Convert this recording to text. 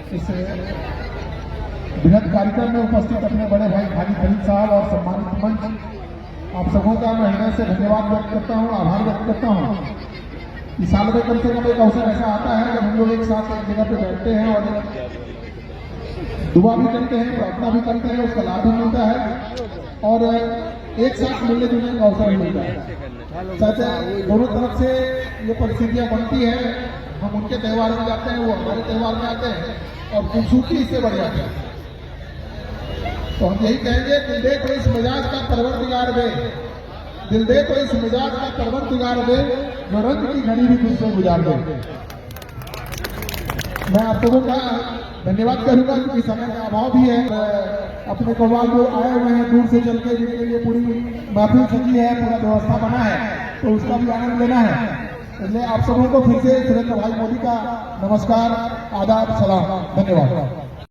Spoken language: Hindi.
इस बृहद कार्यक्रम में उपस्थित अपने बड़े भाई खालिद खलील साहब और सम्मानित मंच आप सबों का मैं हृदय से धन्यवाद व्यक्त करता हूँ, आभार व्यक्त करता हूँ। इस साल में कम से कम एक अवसर ऐसा आता है जब हम लोग एक साथ एक जगह पे बैठते हैं और दुआ भी करते हैं, प्रार्थना भी करते हैं, उसका लाभ भी मिलता है और एक साथ मिलने जुलने का अवसर मिलता है। सच दोनों तरफ से ये परिस्थितियां बनती है, हम उनके त्यौहार में जाते हैं, वो हमारे त्यौहार में आते हैं और खूबसूरती इससे बढ़ जाती है। तो हम यही कहेंगे, दिल दे तो इस मिजाज का परवरदिगार दे, दिल दे तो इस मिजाज का परवरदिगार दे, जो रंग की घड़ी भी तुझसे गुजार दे। मैं आप लोगों का धन्यवाद करूंगा क्योंकि समय का अभाव भी है। अपने कव्वाल जो आए हुए हैं दूर से चल के, जिनके लिए पूरी महफिल सजी है, पूरा व्यवस्था बना है, तो उसका भी आनंद लेना है। इसलिए आप सबों को फिर से सुरेंद्र भाई मोदी का नमस्कार, आदाब, सलाम, धन्यवाद।